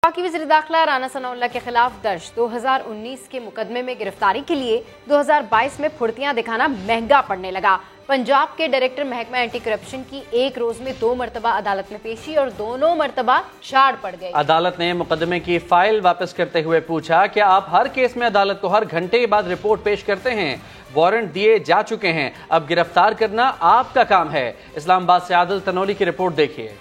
वफाकी वज़ीर दाखिला राना सनाउल्लाह के खिलाफ दर्ज 2019 के मुकदमे में गिरफ्तारी के लिए 2022 में फुर्तियां दिखाना महंगा पड़ने लगा। पंजाब के डायरेक्टर महकमा एंटी करप्शन की एक रोज में 2 मरतबा अदालत में पेशी और दोनों मरतबा शाड़ पड़ गई। अदालत ने मुकदमे की फाइल वापस करते हुए पूछा कि आप हर केस में अदालत को हर घंटे के बाद रिपोर्ट पेश करते हैं, वारंट दिए जा चुके हैं, अब गिरफ्तार करना आपका काम है। इस्लामाबाद से आदिल तनोली की रिपोर्ट देखिए।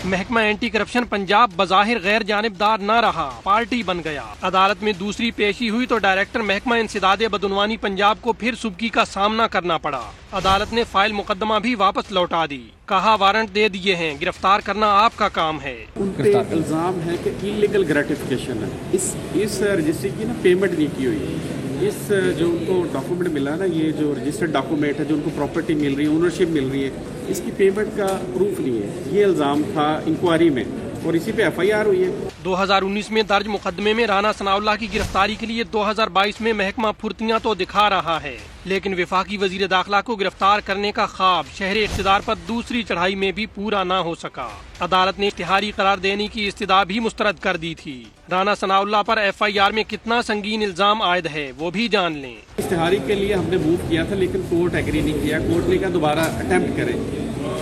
महकमा एंटी करप्शन पंजाब बज़ाहिर गैर जानिबदार न रहा, पार्टी बन गया। अदालत में दूसरी पेशी हुई तो डायरेक्टर महकमा इंसदाद बदउनवानी पंजाब को फिर सुबकी का सामना करना पड़ा। अदालत ने फाइल मुकदमा भी वापस लौटा दी, कहा वारंट दे दिए हैं, गिरफ्तार करना आपका काम है। उन पे इल्जाम है कि इलीगल ग्रेटिफिकेशन है, इस रजिस्ट्री की ना पेमेंट नहीं की हुई। इस जो उनको डॉक्यूमेंट मिला ना, ये जो रजिस्टर्ड डॉक्यूमेंट है, जो उनको प्रॉपर्टी मिल रही है, ओनरशिप मिल रही है, इसकी पेमेंट का प्रूफ नहीं है। ये इल्ज़ाम था इंक्वायरी में और इसी पे FIR हुई है। 2019 में दर्ज मुकदमे में राना सनाउल्लाह की गिरफ्तारी के लिए 2022 में महकमा फुर्तियां तो दिखा रहा है, लेकिन वफाकी वजीर दाखिला को गिरफ्तार करने का ख्वाब शहर इख्तिदार पर दूसरी चढ़ाई में भी पूरा न हो सका। अदालत ने इश्तिहारी करार देने की इस्तदा भी मुस्तरद कर दी थी। राना सनाउल्लाह पर FIR में कितना संगीन इल्जाम आयद है वो भी जान लें। इश्तिहारी के लिए हमने मूव किया था, लेकिन कोर्ट एग्री नहीं किया। कोर्ट ने कहा दोबारा अटेम्प्ट करें,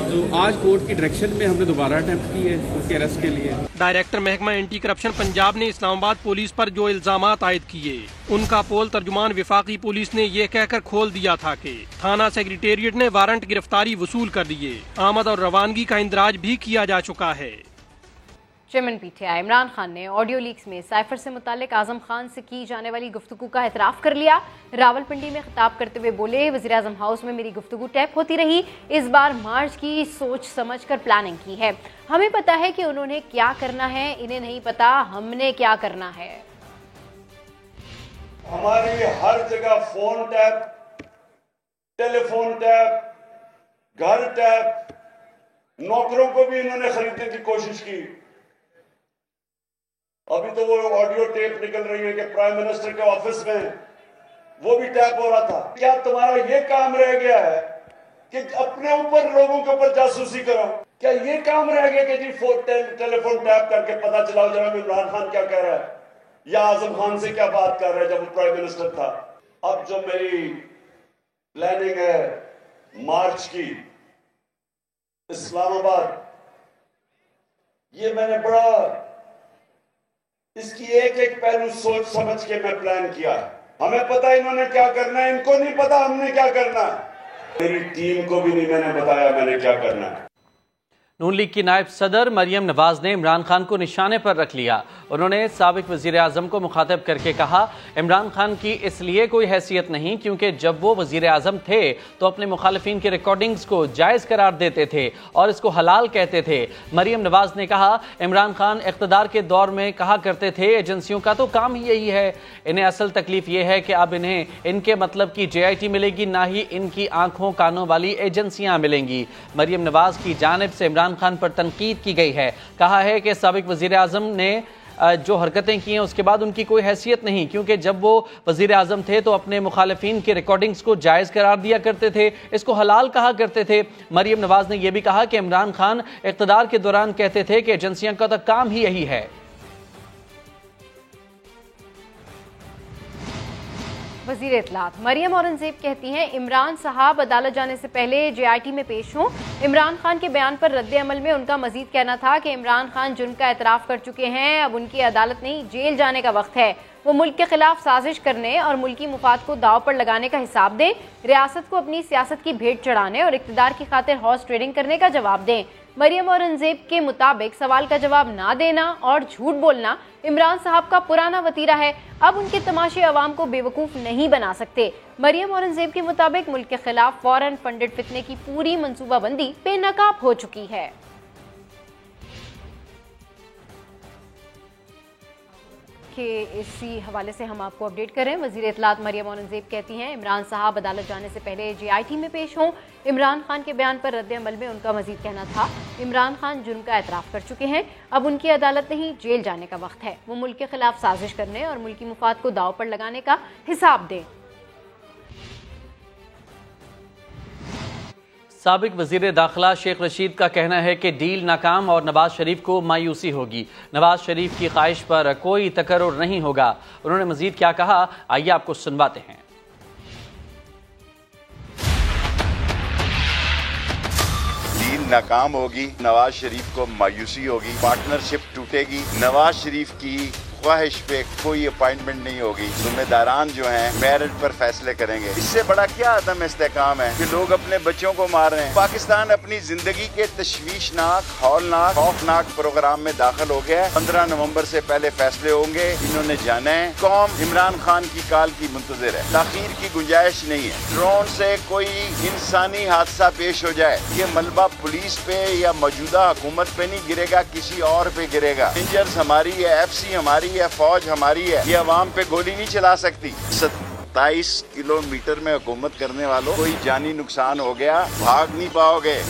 तो आज कोर्ट की डायरेक्शन में हमने दोबारा अटेम्प्ट की है उसके अरेस्ट के लिए। डायरेक्टर महकमा एंटी करप्शन पंजाब ने इस्लामाबाद पुलिस पर जो इल्जामात आयद किए, उनका पोल तर्जुमान वफाकी पुलिस ने ये कहकर खोल दिया था कि थाना सेक्रेटेरिएट ने वारंट गिरफ्तारी वसूल कर दिए, आमद और रवानगी का इंदराज भी किया जा चुका है। चेयरमैन PTI इमरान खान ने ऑडियो लीक्स में साइफर से मुतालिक आजम खान से की जाने वाली गुफ्तगू का एतराफ़ कर लिया। रावलपिंडी में खिताब करते हुए बोले, वज़ीर आज़म हाउस में मेरी गुफ्तगू टैप होती रही, इस बार मार्च की सोच समझ कर प्लानिंग की है। हमें पता है कि उन्होंने क्या करना है, इन्हें नहीं पता हमने क्या करना है। हमारी हर जगह फोन टैप, टेलीफोन टैप, घर टैप, नौकरों को भी इन्होंने खरीदने की कोशिश की। अभी तो वो ऑडियो टेप निकल रही है कि प्राइम मिनिस्टर के ऑफिस में वो भी टैप हो रहा था। क्या तुम्हारा ये काम रह गया है कि अपने ऊपर लोगों के ऊपर जासूसी करो? क्या ये काम रह गया कि जी टेलीफोन टैप करके पता चलाओ जनाब इमरान खान क्या कह रहा है या आजम खान से क्या बात कर रहा है जब वो प्राइम मिनिस्टर था? अब जो मेरी प्लानिंग है मार्च की इस्लामाबाद, ये मैंने बड़ा इसकी एक एक पहलू सोच समझ के मैं प्लान किया है। हमें पता है इन्होंने क्या करना है, इनको नहीं पता हमने क्या करना है। मेरी टीम को भी नहीं मैंने बताया मैंने क्या करना है। नून लीग की नायब सदर मरियम नवाज ने इमरान खान को निशाने पर रख लिया। उन्होंने साबिक वजीर आज़म को मुखातब करके कहा, इमरान खान की इसलिए कोई हैसियत नहीं क्योंकि जब वो वजीर आज़म थे तो अपने मुखालिफिन की रिकॉर्डिंग्स को जायज़ करार देते थे और इसको हलाल कहते थे। मरियम नवाज ने कहा, इमरान खान इख्तदार के दौर में कहा करते थे एजेंसियों का तो काम ही यही है, इन्हें असल तकलीफ ये है कि अब इन्हें इनके मतलब की JIT मिलेगी, ना ही इनकी आंखों कानों वाली एजेंसियां मिलेंगी। मरियम नवाज की जानिब से इमरान खान पर तनकीद की गई है। कहा है कि साबिक वजीर आज़म ने जो हरकतें की हैं उसके बाद उनकी कोई हैसियत नहीं, क्योंकि जब वो वजीर आज़म थे तो अपने मुखालिफिन के रिकॉर्डिंग्स को जायज़ करार दिया करते थे, इसको हलाल कहा करते थे। मरियम नवाज ने यह भी कहा कि इमरान खान इक़्तिदार के दौरान कहते थे कि एजेंसियों का तो काम ही यही है। वज़ीर इत्तलात मरियम औरंगज़ेब कहती हैं, इमरान साहब अदालत जाने से पहले JIT में पेश हों। इमरान खान के बयान पर रद्द अमल में उनका मजीद कहना था कि इमरान खान जुर्म का एतराफ़ कर चुके हैं, अब उनकी अदालत नहीं जेल जाने का वक्त है। वो मुल्क के खिलाफ साजिश करने और मुल्की मुफाद को दाव पर लगाने का हिसाब दें, रियासत को अपनी सियासत की भेंट चढ़ाने और इक़्तिदार की खातिर हॉर्स ट्रेडिंग करने का जवाब दें। मरियम औरंगज़ेब के मुताबिक सवाल का जवाब ना देना और झूठ बोलना इमरान साहब का पुराना वतीरा है, अब उनके तमाशे अवाम को बेवकूफ़ नहीं बना सकते। मरियम औरंगज़ेब के मुताबिक मुल्क के खिलाफ फौरन फंडेड फितने की पूरी मनसूबाबंदी बेनकाब हो चुकी है। के इसी हवाले से हम आपको अपडेट करें। वज़ीर इत्तलात मरियम औरंगज़ेब कहती हैं, इमरान साहब अदालत जाने से पहले JIT में पेश हों। इमरान खान के बयान पर रद्द अमल में उनका मजीद कहना था, इमरान खान जुर्म का एतराफ़ कर चुके हैं, अब उनकी अदालत नहीं जेल जाने का वक्त है। वो मुल्क के खिलाफ साजिश करने और मुल्की मुफाद को दाव पर लगाने का हिसाब दें। سابق وزیر داخلہ شیخ رشید کا کہنا ہے کہ ڈیل ناکام اور نواز شریف کو مایوسی ہوگی. نواز شریف کی خواہش پر کوئی تکرر نہیں ہوگا. انہوں نے مزید کیا کہا، آئیے آپ کو سنواتے ہیں. ڈیل ناکام ہوگی، نواز شریف کو مایوسی ہوگی، پارٹنرشپ ٹوٹے گی، نواز شریف کی خواہش پہ کوئی اپائنٹمنٹ نہیں ہوگی. ذمہ داران جو ہیں میرٹ پر فیصلے کریں گے. اس سے بڑا کیا عدم استحکام ہے کہ لوگ اپنے بچوں کو مار رہے ہیں. پاکستان اپنی زندگی کے تشویشناک، ہولناک، خوفناک پروگرام میں داخل ہو گیا ہے. 15 نومبر سے پہلے فیصلے ہوں گے. انہوں نے جانا ہے. قوم عمران خان کی کال کی منتظر ہے. تاخیر کی گنجائش نہیں ہے. ڈرون سے کوئی انسانی حادثہ پیش ہو جائے، یہ ملبہ پولیس پہ یا موجودہ حکومت پہ نہیں گرے گا، کسی اور پہ گرے گا. رینجرز ہماری ہے، ایف سی ہماری ہے، فوج ہماری ہے. یہ عوام پہ گولی نہیں چلا سکتی. 27 کلومیٹر میں حکومت کرنے والوں کوئی جانی نقصان ہو گیا، بھاگ نہیں پاؤ گے.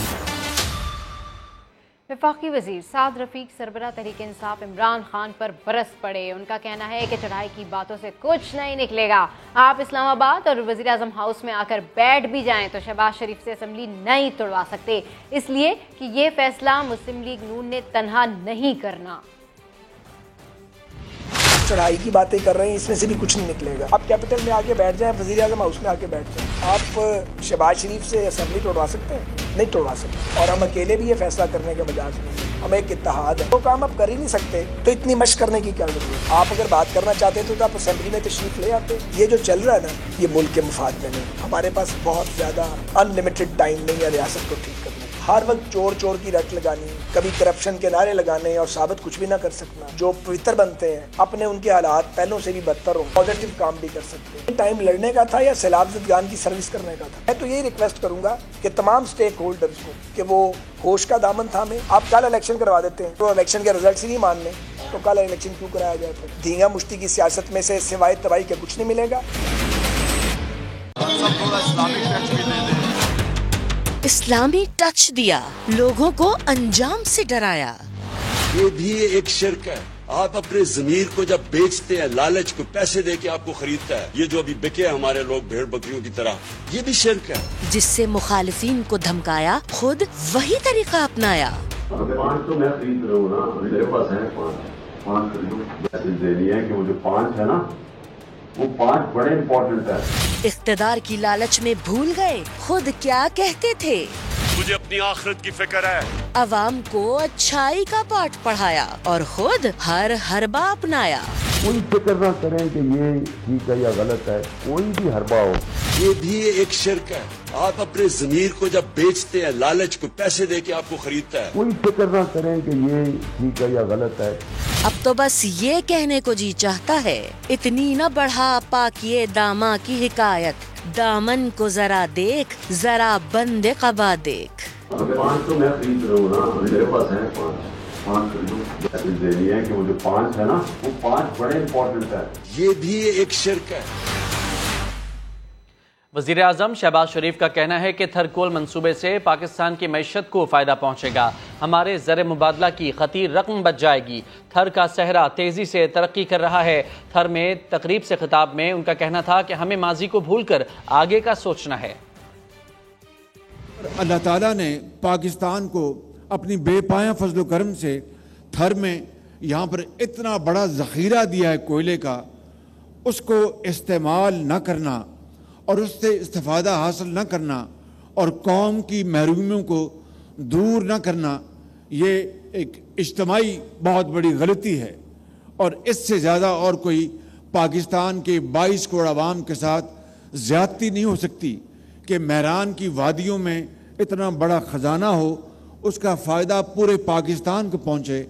وفاقی وزیر سعد رفیق سربراہ تحریک انصاف عمران خان پر برس پڑے. ان کا کہنا ہے کہ چڑھائی کی باتوں سے کچھ نہیں نکلے گا. آپ اسلام آباد اور وزیر اعظم ہاؤس میں آ کر بیٹھ بھی جائیں تو شہباز شریف سے اسمبلی نہیں توڑوا سکتے، اس لیے کہ یہ فیصلہ مسلم لیگ نون نے تنہا نہیں کرنا. چڑھائی کی باتیں کر رہے ہیں، اس میں سے بھی کچھ نہیں نکلے گا. آپ کیپٹل میں آ کے بیٹھ جائیں، وزیر اعظم ہاؤس میں آ کے بیٹھ جائیں. آپ شہباز شریف سے اسمبلی توڑوا سکتے ہیں؟ نہیں توڑوا سکتے. اور ہم اکیلے بھی یہ فیصلہ کرنے کے مجاز نہیں، ہم ایک اتحاد ہے. وہ کام آپ کر ہی نہیں سکتے تو اتنی مشق کرنے کی کیا ضرورت ہے؟ آپ اگر بات کرنا چاہتے تو آپ اسمبلی میں تشریف لے آتے. یہ جو چل رہا ہے نا، یہ ملک کے مفاد میں نہیں. ہمارے پاس بہت زیادہ ان لمیٹڈ ٹائم نہیں ہے ریاست کو ٹھیک کرنے. ہر وقت چور چور کی رٹ لگانی، کبھی کرپشن کے نعرے لگانے اور ثابت کچھ بھی نہ کر سکنا. جو پوتر بنتے ہیں اپنے ان کے حالات پہلوں سے بھی بدتر ہوں، پازیٹیو کام بھی کر سکتے ہیں. ٹائم لڑنے کا تھا یا سیلاب زدگان کی سروس کرنے کا تھا؟ میں تو یہی ریکویسٹ کروں گا کہ تمام سٹیک ہولڈرز کو کہ وہ ہوش کا دامن تھامیں. آپ کل الیکشن کروا دیتے ہیں تو الیکشن کے ریزلٹس ہی نہیں ماننے تو کل الیکشن کیوں کرایا جائے؟ پھر دھینگا مشتی کی سیاست میں سے سوائے تباہی کے کچھ نہیں ملے گا. اسلامی ٹچ دیا، لوگوں کو انجام سے ڈرایا. یہ بھی ایک شرک ہے. آپ اپنے ضمیر کو جب بیچتے ہیں، لالچ کو پیسے دے کے آپ کو خریدتا ہے. یہ جو ابھی بکے ہمارے لوگ بھیڑ بکریوں کی طرح، یہ بھی شرک ہے. جس سے مخالفین کو دھمکایا، خود وہی طریقہ اپنایا. 5 تو میں خرید رہا ہوں نا، میرے پاس ہے 5 خریدوں. میسج دینی ہے کہ وہ جو 5 ہے نا، وہ 5 بڑے امپورٹنٹ ہے. اقتدار کی لالچ میں بھول گئے خود کیا کہتے تھے. مجھے اپنی آخرت کی فکر ہے. عوام کو اچھائی کا پاٹ پڑھایا اور خود ہر حربہ اپنایا. کوئی فکر نہ کریں کہ یہ ٹھیک ہے یا غلط ہے، کوئی بھی حربہ ہو. یہ بھی ایک شرک ہے. آپ اپنے ضمیر کو جب بیچتے ہیں، لالچ کو پیسے دے کے آپ کو خریدتا ہے. کوئی فکر نہ کریں کہ یہ ٹھیک ہے یا غلط ہے. اب تو بس یہ کہنے کو جی چاہتا ہے، اتنی نہ بڑھا پاکیے داما کی حکایت. دامن کو ذرا دیکھ، ذرا بند قبا دیکھ. 5 تو میں خرید رہا ہوں نا، میرے پاس ہے 5 خریدوں. میسج دینی ہے کہ وہ جو 5 ہے نا، وہ 5 بڑے امپورٹنٹ ہے. یہ بھی ایک شرک ہے. وزیر اعظم شہباز شریف کا کہنا ہے کہ تھرکول منصوبے سے پاکستان کی معیشت کو فائدہ پہنچے گا. ہمارے زر مبادلہ کی خطیر رقم بچ جائے گی. تھر کا صحرا تیزی سے ترقی کر رہا ہے. تھر میں تقریب سے خطاب میں ان کا کہنا تھا کہ ہمیں ماضی کو بھول کر آگے کا سوچنا ہے. اللہ تعالیٰ نے پاکستان کو اپنی بے پایاں فضل و کرم سے تھر میں یہاں پر اتنا بڑا ذخیرہ دیا ہے کوئلے کا، اس کو استعمال نہ کرنا اور اس سے استفادہ حاصل نہ کرنا اور قوم کی محرومیوں کو دور نہ کرنا، یہ ایک اجتماعی بہت بڑی غلطی ہے. اور اس سے زیادہ اور کوئی پاکستان کے 22 کروڑ عوام کے ساتھ زیادتی نہیں ہو سکتی کہ مہران کی وادیوں میں اتنا بڑا خزانہ ہو، اس کا فائدہ پورے پاکستان کو پہنچے.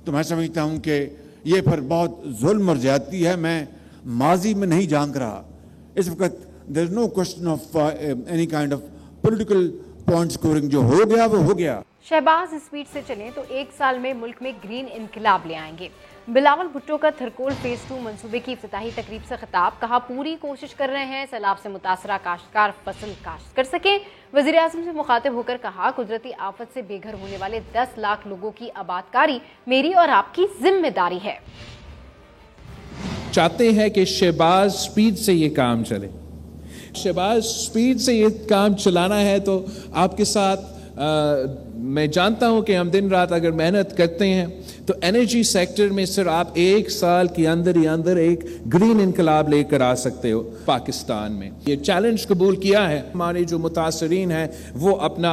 تو میں سمجھتا ہوں کہ یہ پھر بہت ظلم اور زیادتی ہے. میں ماضی میں نہیں جھانک رہا. اس وقت there is no question of any kind of political point scoring. جو ہو گیا وہ ہو گیا. شہباز اسپیڈ سے چلیں تو 1 سال میں ملک میں گرین انقلاب لے آئیں گے. بلاول بھٹو کا تھرکول فیز 2 منصوبے کی افتتاحی تقریب سے خطاب. کہا پوری کوشش کر رہے ہیں سیلاب سے متاثرہ کاشتکار فصل کاشت کر سکیں. وزیر اعظم سے مخاطب ہو کر کہا قدرتی آفت سے بے گھر ہونے والے 10 لاکھ لوگوں کی آبادکاری میری اور آپ کی ذمہ داری ہے. چاہتے ہیں کہ شہباز اسپیڈ سے یہ کام چلے. शहबाज स्पीड से ये काम चलाना है तो आपके साथ मैं जानता हूं कि हम दिन रात अगर मेहनत करते हैं तो एनर्जी सेक्टर में सिर्फ आप 1 साल के अंदर ही अंदर एक ग्रीन इनकलाब लेकर आ सकते हो पाकिस्तान में। ये चैलेंज कबूल किया है। हमारे जो मुतासरीन हैं वो अपना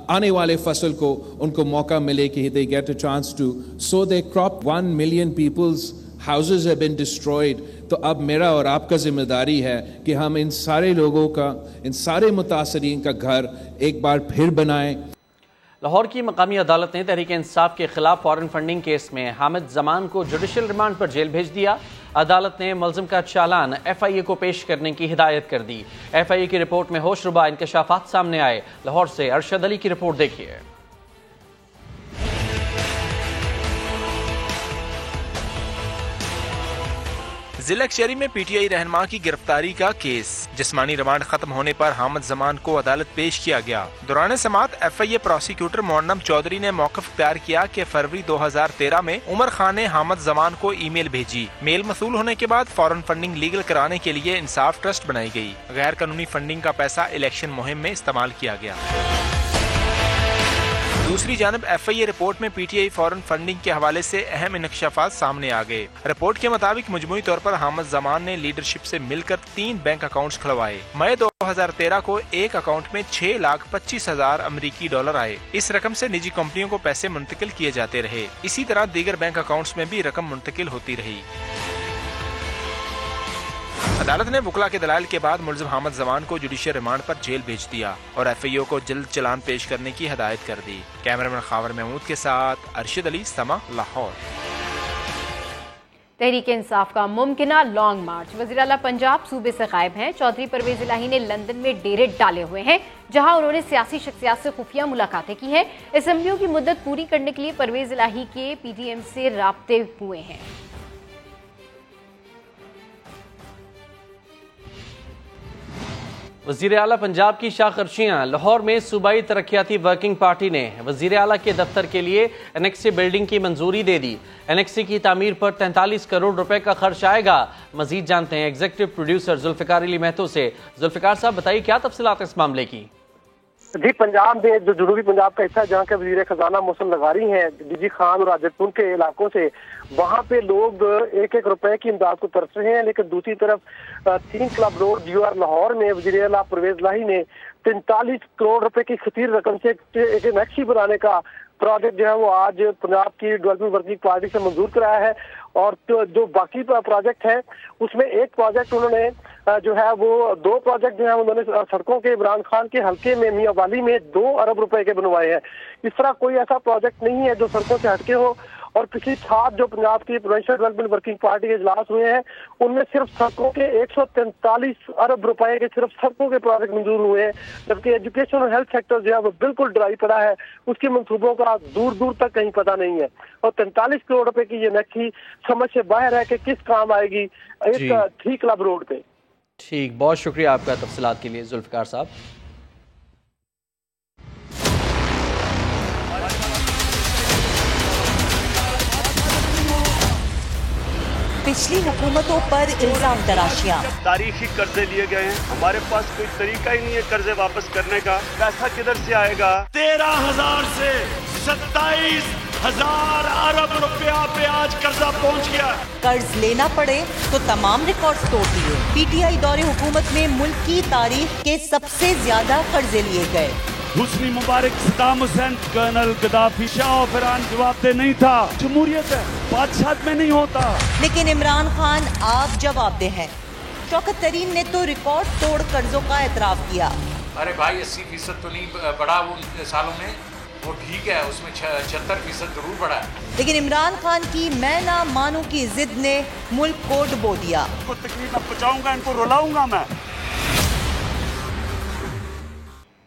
आने वाले फसल को उनको मौका मिले कि they get a chance to sow their crop। 1 million people's houses have been destroyed। तो अब मेरा और आपका जिम्मेदारी है कि हम इन सारे लोगों का, इन सारे मुतासरीन का घर एक बार फिर बनाएं। लाहौर की मकामी अदालत ने तहरीक इंसाफ के खिलाफ फॉरेन फंडिंग केस में हामिद जमान को जुडिशल रिमांड पर जेल भेज दिया। अदालत ने मुलजिम का चालान FIA को पेश करने की हिदायत कर दी। FIA की रिपोर्ट में होशरुबा इंकशाफात सामने आए। लाहौर से अरशद अली की रिपोर्ट देखिए। जिला कचहरी में PTI रहनुमा की गिरफ्तारी का केस। जिस्मानी रिमांड खत्म होने पर हामिद जमान को अदालत पेश किया गया। दौरान समाअत FIA प्रोसिक्यूटर मोहन्नम चौधरी ने मौक़िफ़ इख्तियार किया कि फरवरी 2013 में उमर खान ने हामिद जमान को ईमेल भेजी। मेल मसूल होने के बाद फॉरेन फंडिंग लीगल कराने के लिए इंसाफ ट्रस्ट बनाई गई। गैर कानूनी फंडिंग का पैसा इलेक्शन मुहिम में इस्तेमाल किया गया। दूसरी जानब FIA रिपोर्ट में PTI फॉरेन फंडिंग के हवाले से अहम इंकशाफात सामने आ गए। रिपोर्ट के मुताबिक मजमूई तौर पर हामिद जमान ने लीडरशिप से मिलकर 3 बैंक अकाउंट्स खुलवाए। मई 2013 को एक अकाउंट में 6,25,000 अमेरिकी डॉलर आए। इस रकम से निजी कंपनियों को पैसे मुंतकिल किए जाते रहे। इसी तरह दीगर बैंक अकाउंट्स में भी रकम मुंतकिल होती रही। अदालत ने वकला के दलाल के बाद मुलजिम हामिद जमान को जुडिशियल रिमांड पर जेल भेज दिया और FIA को जल्द चालान पेश करने की हिदायत कर दी। कैमरामैन खावर महमूद के साथ अरशद अली, समा, लाहौर। तहरीक इंसाफ का मुमकिना लॉन्ग मार्च। वज़ीर आला पंजाब सूबे से गायब हैं। चौधरी परवेज इलाही ने लंदन में डेरे डाले हुए हैं, जहां उन्होंने सियासी शख्सियात से खुफिया मुलाकातें की हैं। असेंबलियों की मुद्दत पूरी करने के लिए परवेज इलाही के PTM से राब्ते हुए हैं। वज़ीर आला पंजाब की शाखर्शियाँ। लाहौर में सूबाई तरक्याती वर्किंग पार्टी ने वज़ीर आला के दफ्तर के लिए एनेक्सी बिल्डिंग की मंजूरी दे दी। एनेक्सी की तामीर पर 43 करोड़ रुपए का खर्च आएगा। मजीद जानते हैं एग्जीक्यूटिव प्रोड्यूसर जुल्फ़िकार अली महतो से। जुल्फ़िकार साहब, बताइए क्या तफसीलात इस मामले की। जी, पंजाब में जो जनूबी पंजाब का हिस्सा जहाँ के वजीर खजाना मौसम लगारी हैं डीजी खान और राजपुर के इलाकों से, वहाँ पे लोग 1-1 रुपए की इमदाद को तरस रहे हैं। लेकिन दूसरी तरफ 3 क्लब रोड GR लाहौर में वजीर आला परवेज इलाही ने 43 करोड़ रुपए की खतीर रकम से एक नक्शी बनाने का प्रोजेक्ट जो है वो आज पंजाब की डेवलपमेंट वर्किंग पार्टी से मंजूर कराया है। और जो बाकी प्रोजेक्ट है उसमें एक प्रोजेक्ट उन्होंने जो है वो 2 प्रोजेक्ट जो है उन्होंने सड़कों के इमरान खान के हल्के में मियां वाली में 2 अरब रुपए के बनवाए हैं। इस तरह कोई ऐसा प्रोजेक्ट नहीं है जो सड़कों से हटके हो। और पिछली 7 जो पंजाब की प्रोविंशियल डेवलपमेंट वर्किंग पार्टी के इजलास हुए हैं उनमें सिर्फ सड़कों के 143 अरब रुपए के सिर्फ सड़कों के प्रोजेक्ट मंजूर हुए हैं, जबकि एजुकेशन और हेल्थ सेक्टर जो है वो बिल्कुल ड्राई पड़ा है। उसकी मंसूबों का दूर दूर तक कहीं पता नहीं है। और 43 करोड़ रुपए की ये नक्शी समझ से बाहर है कि किस काम आएगी एक 3 क्लब रोड पे। ठीक, बहुत शुक्रिया आपका तफसीलात के लिए जुल्फ़िकार साहब। पिछली हुकूमतों पर इल्जाम तराशियां। तारीखी कर्जे लिए गए हैं, हमारे पास कोई तरीका ही नहीं है कर्जे वापस करने का। पैसा किधर से आएगा? 13,000 से 27,000 अरब रुपया पे आज कर्जा पहुंच गया। कर्ज लेना पड़े तो तमाम रिकॉर्ड तोड़ दिए। PTI दौरे हुकूमत में मुल्क की तारीख के सबसे ज्यादा कर्जे लिए गए। हुस्नी मुबारक, सद्दाम हुसैन, कर्नल गद्दाफी, शाह फरान जवाबदेह नहीं था। जमहूरियत है, बादशाह में नहीं होता। लेकिन इमरान खान आप जवाबदेह हैं। शौकत तरीन ने तो रिकॉर्ड तोड़ कर्जों का एतराफ किया। अरे भाई 80% तो नहीं बढ़ा वो सालों में, वो ठीक है, उसमें 76% जरूर बढ़ा है। लेकिन इमरान खान की मैं ना मानू की जिद ने मुल्क को डुबो दिया। इनको तकलीफ पहुंचाऊंगा, इनको रुलाऊंगा मैं।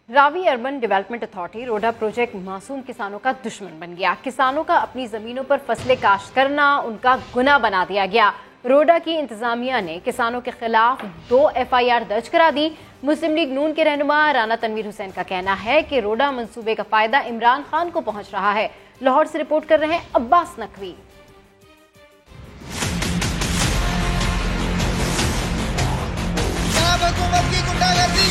रावी अर्बन डेवलपमेंट अथॉरिटी रोडा प्रोजेक्ट मासूम किसानों का दुश्मन बन गया। किसानों का अपनी ज़मीनों पर फसलें काश्त करना उनका गुनाह बना दिया गया। रोडा की इंतजामिया ने किसानों के खिलाफ 2 FIR दर्ज करा दी। मुस्लिम लीग नून के रहनुमा राना तनवीर हुसैन का कहना है कि रोडा मंसूबे का फायदा इमरान खान को पहुंच रहा है। लाहौर से रिपोर्ट कर रहे हैं अब्बास नकवी। हुकूमत की गुंडागर्दी।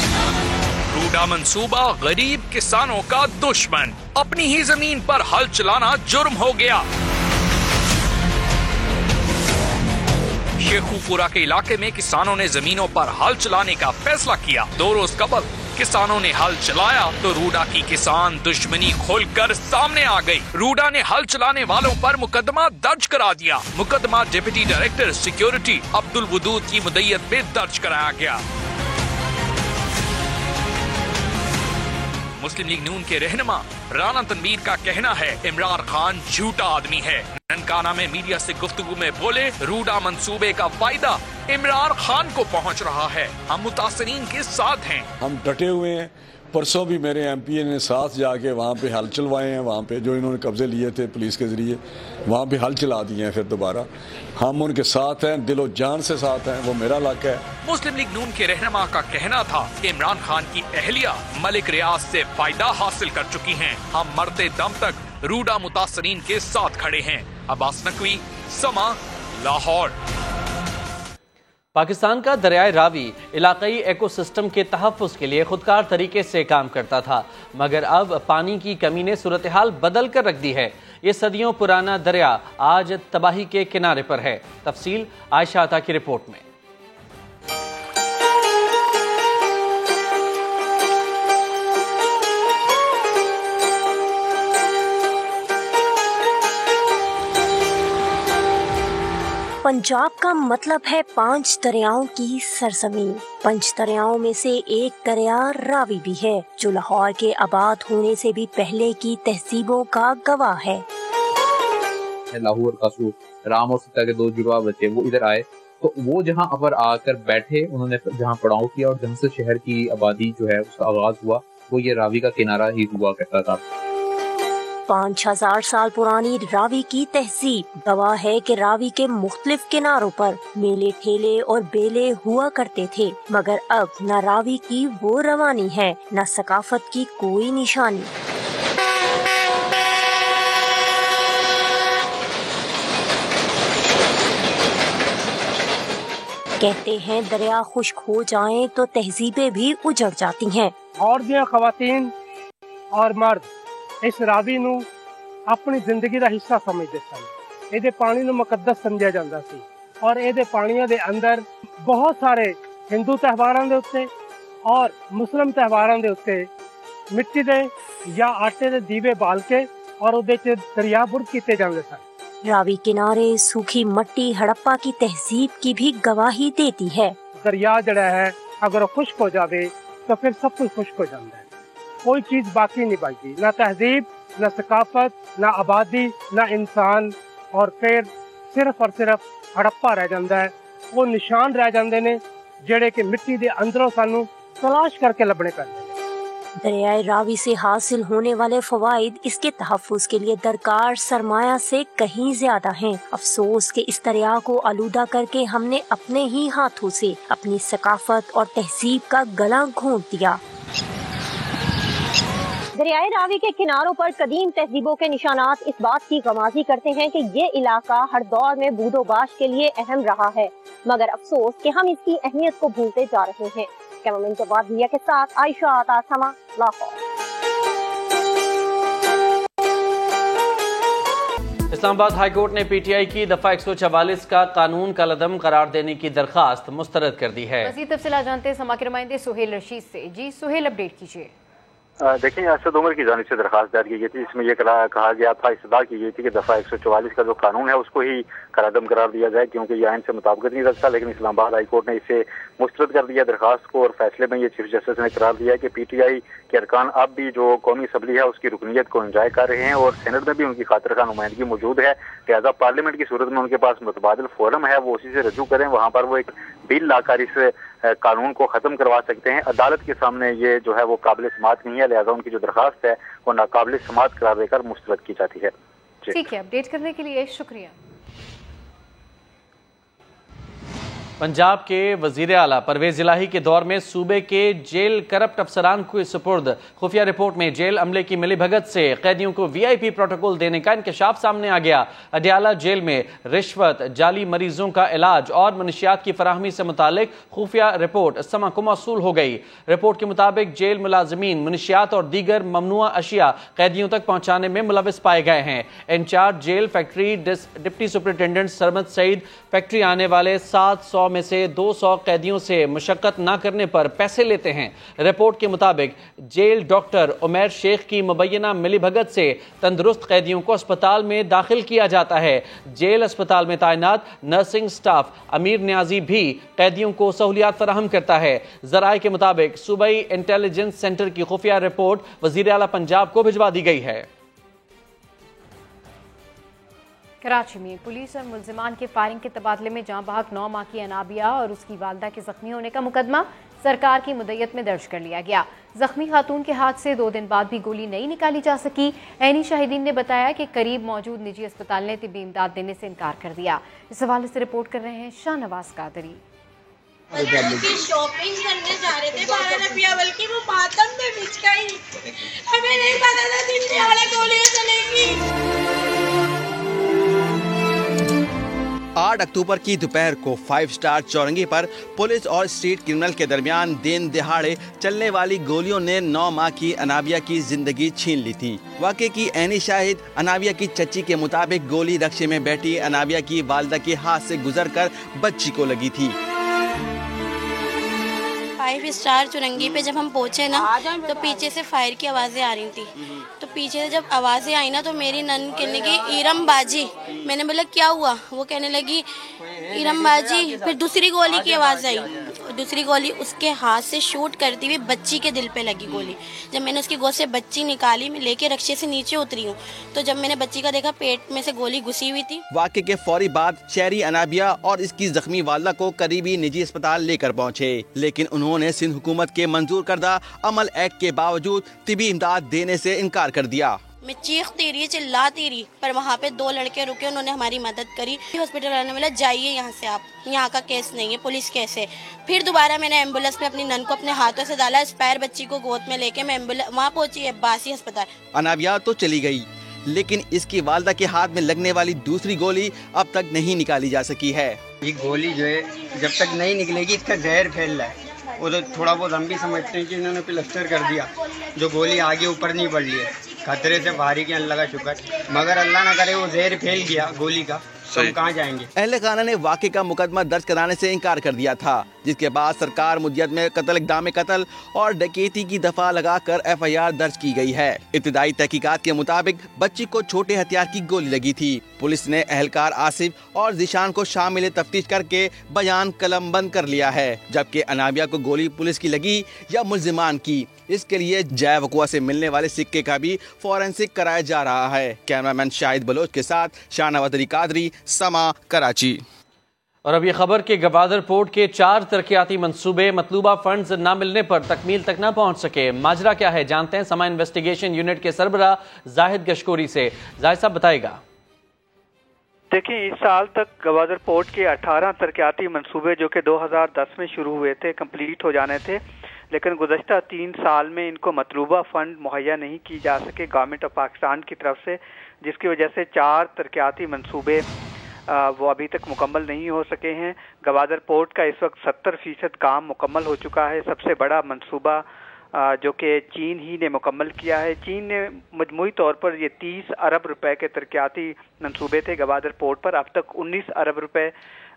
रूडा मंसूबा गरीब किसानों का दुश्मन, अपनी ही जमीन पर हल चलाना जुर्म हो गया। शेखुपुरा के इलाके में किसानों ने जमीनों पर हल चलाने का फैसला किया। 2 रोज कबल किसानों ने हल चलाया तो रूडा की किसान दुश्मनी खोलकर सामने आ गई। रूडा ने हल चलाने वालों पर मुकदमा दर्ज करा दिया। मुकदमा deputy director security Abdul Wadood की मुद्दत में दर्ज कराया गया। मुस्लिम लीग नून के रहनुमा राना तनवीर का कहना है इमरान खान झूठा आदमी है। ननकाना में मीडिया से गुफ्तगू में बोले, रूडा मंसूबे का फायदा इमरान खान को पहुंच रहा है, हम मुतासरीन के साथ हैं। हम डटे हुए हैं। परसों भी मेरे एमपीए ने साथ जाके वहाँ पे हल चलवाए हैं, वहाँ पे जो इन्होंने कब्जे लिए थे पुलिस के जरिए, वहाँ पे हल चला दिए हैं। फिर दोबारा हम उनके साथ हैं, दिलो जान से साथ हैं, वो मेरा इलाका है। मुस्लिम लीग नून के रहनुमा का कहना था कि इमरान खान की अहलिया मलिक रियाज से फायदा हासिल कर चुकी हैं, हम मरते दम तक रूडा मुतासरीन के साथ खड़े हैं। अब्बास नकवी, समा, लाहौर। पाकिस्तान का दरियाए रावी इलाकाई एकोसिस्टम के तहफ़्फ़ुज़ के लिए खुदकार तरीके से काम करता था, मगर अब पानी की कमी ने सूरत हाल बदल कर रख दी है। ये सदियों पुराना दरिया आज तबाही के किनारे पर है। तफसील आयशा अता की रिपोर्ट में। पंजाब का मतलब है 5 दरियाओं की सरजमीन। 5 दरियाओं में से एक दरिया रावी भी है, जो लाहौर के आबाद होने से भी पहले की तहजीबों का गवाह है। लाहौर का राम और सीता के 2 जुड़वा बच्चे वो इधर आए, तो वो जहाँ पर आकर बैठे, उन्होंने जहाँ पड़ाव किया और जहाँ से शहर की आबादी जो है उसका आगाज हुआ, वो ये रावी का किनारा ही हुआ करता था। 5000 साल पुरानी रावी की तहजीब गवाह है कि रावी के मुख्तलिफ किनारों पर मेले, ठेले और बेले हुआ करते थे, मगर अब न रावी की वो रवानी है, न सकाफत की कोई निशानी। कहते हैं दरिया खुश्क हो जाएं तो तहजीबें भी उजड़ जाती हैं। और दियां खवातीन और मर्द इस रावी ਨੂੰ ਆਪਣੀ ਜ਼ਿੰਦਗੀ ਦਾ ਹਿੱਸਾ ਸਮਝਦੇ ਸਨ। ਇਹਦੇ ਪਾਣੀ ਨੂੰ ਮੁਕੱਦਸ ਸਮਝਿਆ ਜਾਂਦਾ ਸੀ ਔਰ ਇਹਦੇ ਪਾਣੀਆਂ ਦੇ ਅੰਦਰ ਬਹੁਤ ਸਾਰੇ ਹਿੰਦੂ ਤਿਉਹਾਰਾਂ ਦੇ ਉੱਤੇ ਔਰ ਮੁਸਲਮ ਤਿਉਹਾਰਾਂ ਦੇ ਉੱਤੇ ਮਿੱਟੀ ਦੇ ਜਾਂ ਆਟੇ ਦੇ ਦੀਵੇ ਬਾਲ ਕੇ ਔਰ ਉਹਦੇ 'ਚ ਦਰਿਆ ਬੁਰਦ ਕੀਤੇ ਜਾਂਦੇ ਸਨ। रावी किनारे सूखी मट्टी हड़प्पा की तहजीब की भी गवाही देती है। दरिया जड़ा है अगर खुश्क हो जावे तो फिर सब कुछ खुश्क हो जाता है, कोई चीज बाकी नहीं बचती, ना तहजीब, ना सकाफत, ना आबादी, ना इंसान, और फिर सिर्फ और सिर्फ हड़प्पा रह जाता है। वो निशान रह जाते ने जेड़े कि मिट्टी दे अंदरों सानू तलाश करके लभने पैंदे। दरियाए रावी से हासिल होने वाले फवाइद इसके तहफ़्फ़ुज़ के लिए दरकार सरमाया से कहीं ज्यादा हैं। अफसोस कि इस दरिया को आलूदा करके हमने अपने ही हाथों से अपनी सकाफत और तहजीब का गला घोंट दिया। दरियाए रावी के किनारों पर कदीम तहजीबों के निशानात इस बात की गवाही करते हैं कि ये इलाका हर दौर में बूदोबाश के लिए अहम रहा है, मगर अफसोस कि हम इसकी अहमियत को भूलते जा रहे हैं। कैमरामैन जवाद भैया के साथ आयशा आता, समा, लाहौर। इस्लामाबाद हाईकोर्ट ने पीटीआई की दफा 144 का कानून कलअदम करार देने की दरखास्त मुस्तरद कर दी है। मज़ीद तफसीलात जानते हैं समा के नुमाइंदे सुहेल रशीद से। जी सुहेल, अपडेट कीजिए। देखिए, असद उमर की जानिब से दरखास्त दायर की गई थी, जिसमें यह कहा गया था, इस्तदा की गई थी कि दफा 144 का जो कानून है उसको ही कलअदम करार दिया जाए, क्योंकि यह आइन से मुताबिकत नहीं रखता। लेकिन इस्लामाबाद हाई कोर्ट ने इसे मुस्तरद कर दिया दरखास्त को, और फैसले में ये चीफ जस्टिस ने करार दिया कि पीटीआई के अरकान अब भी जो कौमी असम्बली है उसकी रुकनीत को इंजॉय कर रहे हैं, और सेनेट में भी उनकी खातिर खा नुमाइंदगी मौजूद है। लिहाजा पार्लियामेंट की सूरत में उनके पास मुतबादिल फोरम है, वो उसी से रजू करें, वहाँ पर वो एक बिल लाकर इस कानून को खत्म करवा सकते हैं। अदालत के सामने ये जो है वो काबिल समात नहीं है, लिहाजा उनकी जो दरखास्त है वो नाकाबिल समात करार देकर मुस्तरद की जाती है। ठीक है, अपडेट करने के लिए शुक्रिया। पंजाब के वजीर आला परवेज इलाही के दौर में सूबे के जेल करप्ट अफसरान को सुपुर्द। खुफिया रिपोर्ट में जेल अमले की मिलीभगत से कैदियों को VIP प्रोटोकॉल देने का इंकशाफ सामने आ गया। अडयाला जेल में रिश्वत, जाली मरीजों का इलाज और मनशियात की फराहमी से मुतालिक खुफिया रिपोर्ट समा को मौसूल हो गई। रिपोर्ट के मुताबिक जेल मुलाजमीन मनशियात और दीगर ममनुआ अशिया कैदियों तक पहुंचाने में मुलविस पाए गए हैं। In charge jail factory deputy superintendent Sarmad Saeed factory आने वाले 700 में से 200 कैदियों से मुशक्कत न करने पर पैसे लेते हैं। रिपोर्ट के मुताबिक जेल डॉक्टर उमैर शेख की मुबैना मिलीभगत से तंदुरुस्त कैदियों को अस्पताल में दाखिल किया जाता है। जेल अस्पताल में तैनात नर्सिंग स्टाफ अमीर न्याजी भी कैदियों को सहूलियात फराहम करता है। जराए के मुताबिक सूबाई इंटेलिजेंस सेंटर की खुफिया रिपोर्ट वजीर आला पंजाब को भिजवा दी गई है। कराची में पुलिस और मुल्जिमान के फायरिंग के तबादले में जाँ बहक 9 माह की अनाबिया और उसकी वालदा के जख्मी होने का मुकदमा सरकार की मुद्दत में दर्ज कर लिया गया। जख्मी खातून के हाथ से 2 दिन बाद भी गोली नहीं निकाली जा सकी। ऐनी शाहिदीन ने बताया कि करीब मौजूद निजी अस्पताल ने तिब्बी इमदाद देने से इनकार कर दिया। इस हवाले से रिपोर्ट कर रहे हैं शाहनवाज कादरी। शॉपिंग करने जा रहे थे 12 रुपया, बल्कि वो मातम में बिछ गई। हमें नहीं पता था दिन दिहाड़े गोलियां चलेंगी। 8 अक्टूबर की दोपहर को 5 स्टार चौरंगी पर पुलिस और स्ट्रीट क्रिमिनल के दरमियान दिन दिहाड़े चलने वाली गोलियों ने 9 माह की अनाबिया की जिंदगी छीन ली थी। वाक़े की ऐनी शाहिद अनाबिया की चच्ची के मुताबिक गोली रक्शे में बैठी अनाबिया की वालिदा के हाथ से गुजरकर बच्ची को लगी थी। 5 स्टार चौरंगी पे जब हम पहुंचे ना तो पीछे से फायर की आवाज़ें आ रही थी। तो पीछे से जब आवाज़ें आई ना तो मेरी नन कहने लगी इरम बाजी। मैंने बोला क्या हुआ? वो कहने लगी इरम बाजी। फिर दूसरी गोली की आवाज़ आई। दूसरी गोली उसके हाथ से शूट करती हुई बच्ची के दिल पे लगी गोली। जब मैंने उसकी गोद से बच्ची निकाली, मैं लेके रक्शे से नीचे उतरी हूँ, तो जब मैंने बच्ची का देखा पेट में से गोली घुसी हुई थी। वाक़े के फौरी बाद शहरी अनाबिया और इसकी जख्मी वालिदा को करीबी निजी अस्पताल लेकर पहुँचे, लेकिन उन्होंने सिंध हुकूमत के मंजूर करदा अमल एक्ट के बावजूद तिब्बी इमदाद देने से इनकार कर दिया। मैं चीखती रही, चिल्लाती रही, पर वहाँ पे 2 लड़के रुके, उन्होंने हमारी मदद करी। हॉस्पिटल वाले ने बोला जाइए यहाँ से, आप यहाँ का केस नहीं है, पुलिस केस है। फिर दोबारा मैंने एम्बुलेंस में अपनी नन को अपने हाथों से डाला, स्पैर बच्ची को गोद में लेके मैं एम्बुलेंस वहाँ पहुँची अब्बासी अस्पताल। अनाबिया तो चली गई, लेकिन इसकी वालिदा के हाथ में लगने वाली दूसरी गोली अब तक नहीं निकाली जा सकी है। ये गोली जो है जब तक नहीं निकलेगी इसका जहर फैल रहा है। वो तो थोड़ा बहुत हम भी समझते हैं कि इन्होंने प्लास्टर कर दिया, जो गोली आगे ऊपर नहीं बढ़ रही है। खतरे से बाहरी के अल्लाह का शुक्र, मगर अल्लाह ना करे वो जहर फैल गया गोली का, तो हम कहाँ जाएंगे। अहले खाना ने वाक़े का मुकदमा दर्ज कराने से इनकार कर दिया था, जिसके बाद सरकार मुद्दत में कत्ल, इक़दाम कत्ल और डकैती की दफा लगाकर FIR दर्ज की गई है। इब्तिदाई तहकीकात के मुताबिक बच्ची को छोटे हथियार की गोली लगी थी। पुलिस ने अहलकार आसिफ और जिशान को शामिल तफ्तीश करके बयान कलमबंद कर लिया है, जबकि अनाबिया को गोली पुलिस की लगी या मुल्जिमान की, इसके लिए जय वकुआ से मिलने वाले सिक्के का भी फॉरेंसिक कराया जा रहा है। कैमरामैन शाहिद बलोच के साथ शाहनवाज कादरी, समा, कराची। और अब ये खबर कि गवादर पोर्ट के 4 तरक्याती मंसूबे मतलूबा फंड्स न मिलने पर तकमील तक न पहुंच सके। माजरा क्या है, जानते हैं समा इन्वेस्टिगेशन यूनिट के सरबराह जाहिद गशकोरी से। जाहिद साहब बताएगा। देखिए, इस साल तक गवादर पोर्ट के 18 तरक्याती मंसूबे जो कि 2010 में शुरू हुए थे कंप्लीट हो जाने थे, लेकिन गुज़श्ता 3 साल में इनको मतलूबा फ़ंड मुहैया नहीं की जा सके गवर्नमेंट ऑफ पाकिस्तान की तरफ से, जिसकी वजह से 4 तरक्याती मंसूबे वो अभी तक मुकम्मल नहीं हो सके हैं। गवादर पोर्ट का इस वक्त 70% काम मुकम्मल हो चुका है। सबसे बड़ा मंसूबा जो कि चीन ही ने मुकम्मल किया है। चीन ने मजमूई तौर पर ये 30 अरब रुपए के तरक्याती मंसूबे थे गवादर पोर्ट पर। अब तक 19 अरब रुपए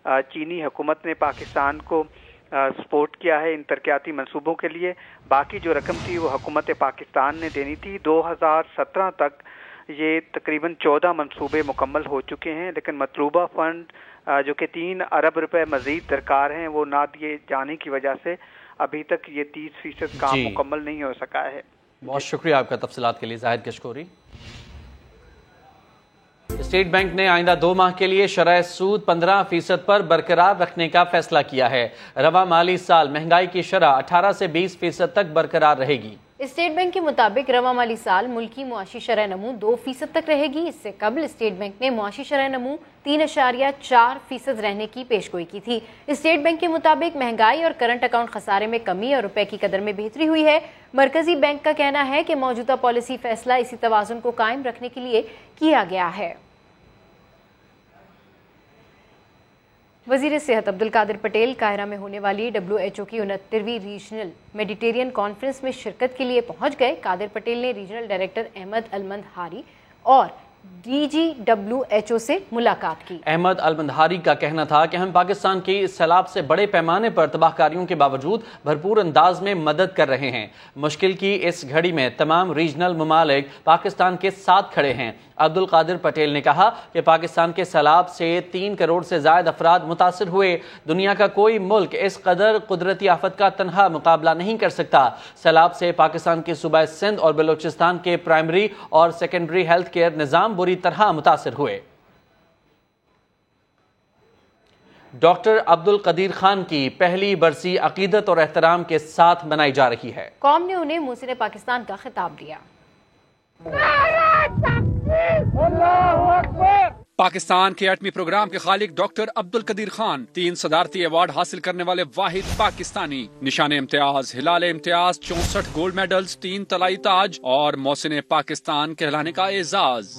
चीनी हुकूमत ने पाकिस्तान को सपोर्ट किया है इन तरक्याती मंसूबों के लिए। बाकी जो रकम थी वो हुकूमत पाकिस्तान ने देनी थी। 2017 तक ये तकरीबन 14 मंसूबे मुकम्मल हो चुके हैं, लेकिन मतलूबा फ़ंड जो कि 3 अरब रुपए मज़ीद दरकार हैं वो ना दिए जाने की वजह से अभी तक ये 30% काम मुकम्मल नहीं हो सका है। बहुत शुक्रिया आपका तफसीलात के लिए जाहिद गशकोरी। स्टेट बैंक ने आइंदा 2 माह के लिए शरह सूद 15% पर बरकरार रखने का फैसला किया है। रवा माली साल महंगाई की शरह 18 से 20% तक बरकरार रहेगी। اسٹیٹ بینک کے مطابق رواں مالی سال ملکی معاشی شرح نمو 2% تک رہے گی۔ اس سے قبل اسٹیٹ بینک نے معاشی شرح نمو 3.4% رہنے کی پیشگوئی کی تھی۔ اسٹیٹ بینک کے مطابق مہنگائی اور کرنٹ اکاؤنٹ خسارے میں کمی اور روپے کی قدر میں بہتری ہوئی ہے۔ مرکزی بینک کا کہنا ہے کہ موجودہ پالیسی فیصلہ اسی توازن کو قائم رکھنے کے لیے کیا گیا ہے۔ وزیر صحت عبدالقادر پٹیل قاہرہ میں ہونے والی WHO کی 69ویں ریجنل میڈیٹرین کانفرنس میں شرکت کے لیے پہنچ گئے۔ قادر پٹیل نے ریجنل ڈائریکٹر احمد المندہاری اور WHO سے ملاقات کی۔ احمد المندہاری کا کہنا تھا کہ ہم پاکستان کی اس سیلاب سے بڑے پیمانے پر تباہ کاریوں کے باوجود بھرپور انداز میں مدد کر رہے ہیں۔ مشکل کی اس گھڑی میں تمام ریجنل ممالک پاکستان کے ساتھ کھڑے ہیں۔ عبدالقادر پٹیل نے کہا کہ پاکستان کے سیلاب سے 3 کروڑ سے زائد افراد متاثر ہوئے۔ دنیا کا کوئی ملک اس قدر قدرتی آفت کا تنہا مقابلہ نہیں کر سکتا۔ سیلاب سے پاکستان کے صوبہ سندھ اور بلوچستان کے پرائمری اور سیکنڈری ہیلتھ کیئر نظام بری طرح متاثر ہوئے۔ ڈاکٹر عبدالقدیر خان کی پہلی برسی عقیدت اور احترام کے ساتھ منائی جا رہی ہے۔ قوم نے انہیں محسن پاکستان کا خطاب دیا۔ پاکستان کے ایٹمی پروگرام کے خالق ڈاکٹر عبدالقدیر خان 3 صدارتی ایوارڈ حاصل کرنے والے واحد پاکستانی۔ نشان امتیاز، ہلال امتیاز، 64 گولڈ میڈلز، 3 طلائی تاج اور محسن پاکستان کہلانے کا اعزاز۔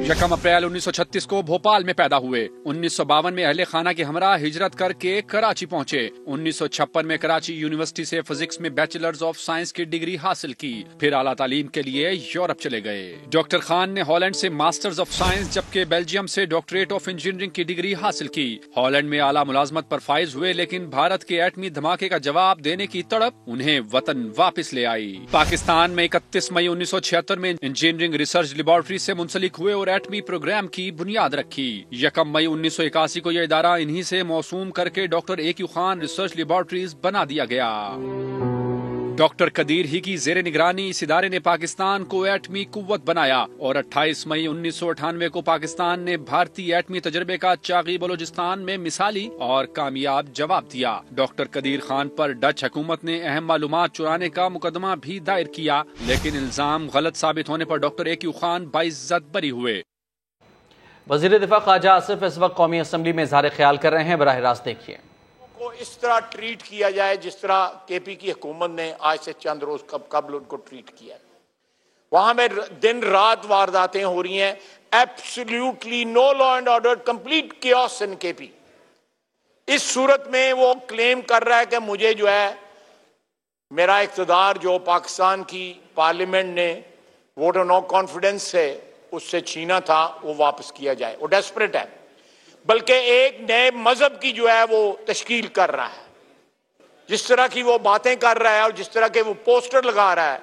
1 اپریل 1936 کو بھوپال میں پیدا ہوئے۔ 1952 میں اہل خانہ کے ہمراہ ہجرت کر کے کراچی پہنچے۔ 1956 میں کراچی یونیورسٹی سے فزکس میں بیچلرز آف سائنس کی ڈگری حاصل کی، پھر اعلیٰ تعلیم کے لیے یورپ چلے گئے۔ ڈاکٹر خان نے ہالینڈ سے ماسٹرز آف سائنس جبکہ بیلجیم سے ڈاکٹریٹ آف انجینئرنگ کی ڈگری حاصل کی۔ ہالینڈ میں اعلیٰ ملازمت پر فائز ہوئے، لیکن بھارت کے ایٹمی دھماکے کا جواب دینے کی تڑپ انہیں وطن واپس لے آئی۔ پاکستان میں 31 مئی 1976 میں انجینئرنگ ریسرچ لیبارٹری سے منسلک ہوئے اور ایٹمی پروگرام کی بنیاد رکھی۔ 1 مئی 1981 کو یہ ادارہ انہی سے موسوم کر کے doctor AQ Khan research laboratories بنا دیا گیا۔ ڈاکٹر قدیر ہی کی زیر نگرانی اس ادارے نے پاکستان کو ایٹمی قوت بنایا اور 28 مئی 1998 کو پاکستان نے بھارتی ایٹمی تجربے کا چاغی بلوچستان میں مثالی اور کامیاب جواب دیا۔ ڈاکٹر قدیر خان پر ڈچ حکومت نے اہم معلومات چرانے کا مقدمہ بھی دائر کیا، لیکن الزام غلط ثابت ہونے پر ڈاکٹر AQ خان باعزت بری ہوئے۔ وزیر دفاع خواجہ آصف اس وقت قومی اسمبلی میں اظہار خیال کر رہے ہیں، براہ راست دیکھیے۔ کو اس طرح ٹریٹ کیا جائے جس طرح KP کی حکومت نے آج سے چند روز قبل ان کو ٹریٹ کیا۔ وہاں میں دن رات وارداتیں ہو رہی ہیں، absolutely no law and order, complete chaos in KP۔ اس صورت میں وہ کلیم کر رہا ہے کہ مجھے جو ہے میرا اقتدار جو پاکستان کی پارلیمنٹ نے ووٹ آف نو کانفیڈنس سے اس سے چھینا تھا وہ واپس کیا جائے۔ وہ ڈیسپریٹ ہے، بلکہ ایک نئے مذہب کی جو ہے وہ تشکیل کر رہا ہے۔ جس طرح کی وہ باتیں کر رہا ہے اور جس طرح کے وہ پوسٹر لگا رہا ہے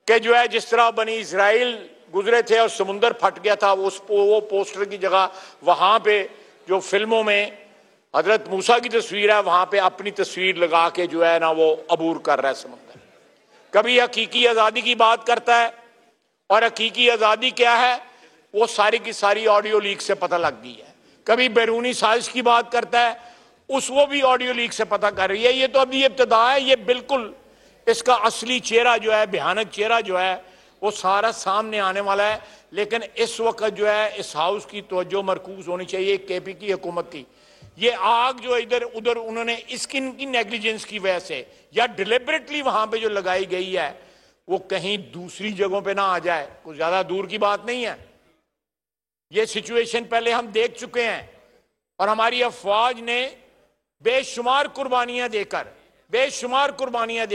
کہ جو ہے جس طرح بنی اسرائیل گزرے تھے اور سمندر پھٹ گیا تھا، وہ پوسٹر کی جگہ وہاں پہ جو فلموں میں حضرت موسیٰ کی تصویر ہے وہاں پہ اپنی تصویر لگا کے جو ہے نا وہ عبور کر رہا ہے سمندر۔ کبھی حقیقی آزادی کی بات کرتا ہے، اور حقیقی آزادی کیا ہے وہ ساری کی ساری آڈیو لیک سے پتہ لگ گئی ہے۔ کبھی بیرونی سازش کی بات کرتا ہے، وہ بھی آڈیو لیک سے پتہ کر رہی ہے۔ یہ تو ابھی ابتدا ہے، یہ بالکل اس کا اصلی چہرہ جو ہے، بھیانک چہرہ جو ہے وہ سارا سامنے آنے والا ہے۔ لیکن اس وقت جو ہے اس ہاؤس کی توجہ مرکوز ہونی چاہیے KP کی حکومت کی۔ یہ آگ جو ادھر ادھر انہوں نے اس کی نیگلیجنس کی وجہ سے یا ڈیلیبریٹلی وہاں پہ جو لگائی گئی ہے وہ کہیں دوسری جگہوں پہ نہ آ جائے، کوئی زیادہ دور کی بات نہیں ہے۔ یہ سچویشن پہلے ہم دیکھ چکے ہیں اور ہماری افواج نے بے شمار قربانیاں دے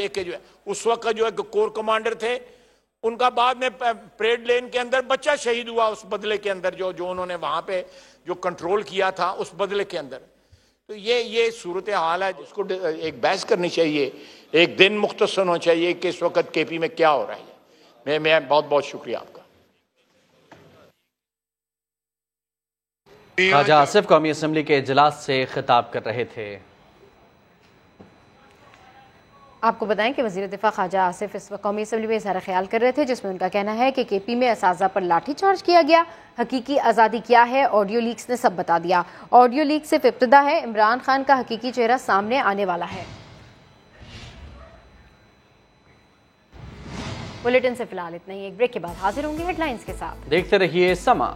کے جو ہے اس وقت جو ہے کور کمانڈر تھے، ان کا بعد میں پریڈ لین کے اندر بچہ شہید ہوا اس بدلے کے اندر جو انہوں نے وہاں پہ جو کنٹرول کیا تھا اس بدلے کے اندر۔ تو یہ صورتحال ہے جس کو ایک بحث کرنی چاہیے، ایک دن مختصر ہونا چاہیے کہ اس وقت KP میں کیا ہو رہا ہے۔ میں بہت بہت شکریہ آپ کا۔ خواجہ آصف قومی اسمبلی کے اجلاس سے خطاب کر رہے تھے۔ آپ کو بتائیں کہ وزیر دفاع خواجہ آصف اس وقت قومی اسمبلی میں اظہار خیال کر رہے تھے، جس میں ان کا کہنا ہے کہ KP میں اساتذہ پر لاٹھی چارج کیا گیا۔ حقیقی آزادی کیا ہے آڈیو لیکس نے سب بتا دیا۔ آڈیو لیک صرف ابتدا ہے، عمران خان کا حقیقی چہرہ سامنے آنے والا ہے۔ बुलेटिन से फिलहाल इतना ही। एक ब्रेक के बाद हाजिर होंगे हेडलाइंस के साथ। देखते रहिए समा।